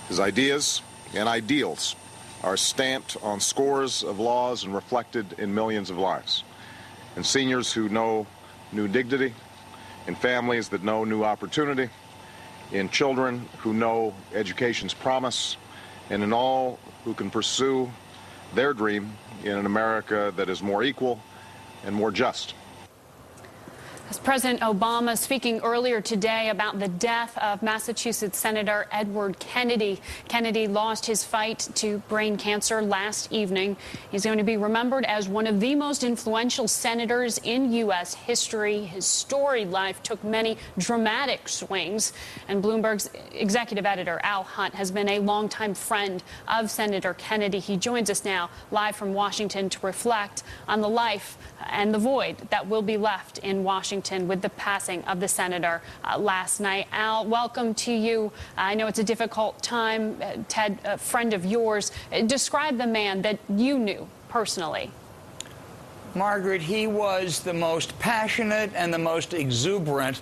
His ideas and ideals are stamped on scores of laws and reflected in millions of lives. In seniors who know new dignity, in families that know new opportunity, in children who know education's promise, and in all who can pursue their dream in an America that is more equal and more just. As President Obama speaking earlier today about the death of Massachusetts Senator Edward Kennedy. Kennedy lost his fight to brain cancer last evening. He's going to be remembered as one of the most influential senators in U.S. history. His storied life took many dramatic swings. And Bloomberg's executive editor, Al Hunt, has been a longtime friend of Senator Kennedy. He joins us now live from Washington to reflect on the life and the void that will be left in Washington with the passing of the senator last night. Al, welcome to you. I know it's a difficult time. Ted, a friend of yours, describe the man that you knew personally. Margaret, he was the most passionate and the most exuberant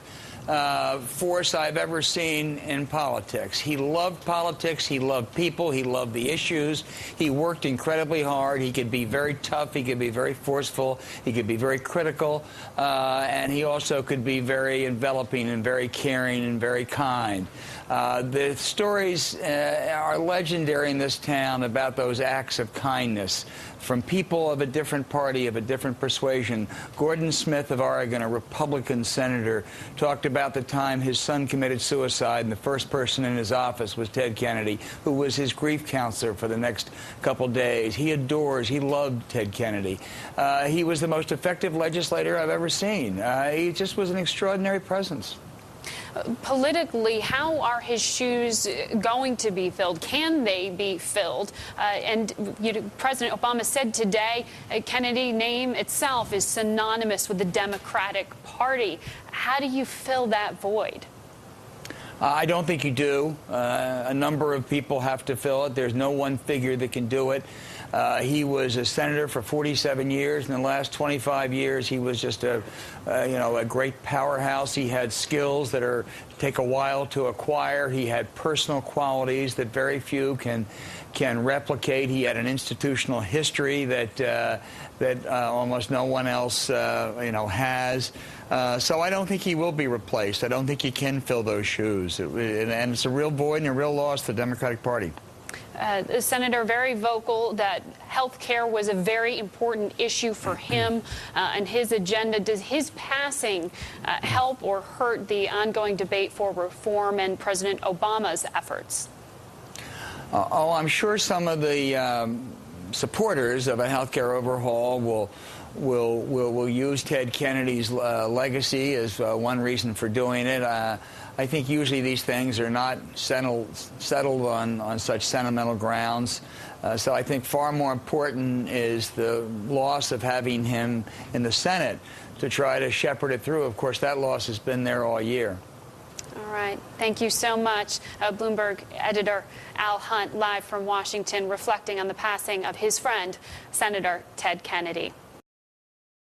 force I've ever seen in politics. He loved politics. He loved people. He loved the issues. He worked incredibly hard. He could be very tough. He could be very forceful. He could be very critical. And he also could be very enveloping and very caring and very kind. The stories are legendary in this town about those acts of kindness from people of a different party, of a different persuasion. Gordon Smith of Oregon, a Republican senator, talked about the time his son committed suicide, and the first person in his office was Ted Kennedy, who was his grief counselor for the next couple days. He loved Ted Kennedy. He was the most effective legislator I've ever seen. He just was an extraordinary presence. Politically, how are his shoes going to be filled? Can they be filled? And President Obama said today, Kennedy name itself is synonymous with the Democratic Party. How do you fill that void? I don't think you do. A number of people have to fill it. There's no one figure that can do it. He was a senator for 47 years. In the last 25 years, he was just a great powerhouse. He had skills that take a while to acquire. He had personal qualities that very few can replicate. He had an institutional history that almost no one else has. So I don't think he will be replaced. I don't think he can fill those shoes. And it's a real void and a real loss to the Democratic Party. The senator very vocal that health care was a very important issue for him and his agenda. Does his passing help or hurt the ongoing debate for reform and President Obama's efforts? I'm sure some of the supporters of a health care overhaul will use Ted Kennedy's legacy as one reason for doing it. I think usually these things are not settled on such sentimental grounds. So I think far more important is the loss of having him in the Senate to try to shepherd it through. Of course, that loss has been there all year. All right. Thank you so much. Bloomberg editor Al Hunt live from Washington reflecting on the passing of his friend, Senator Ted Kennedy.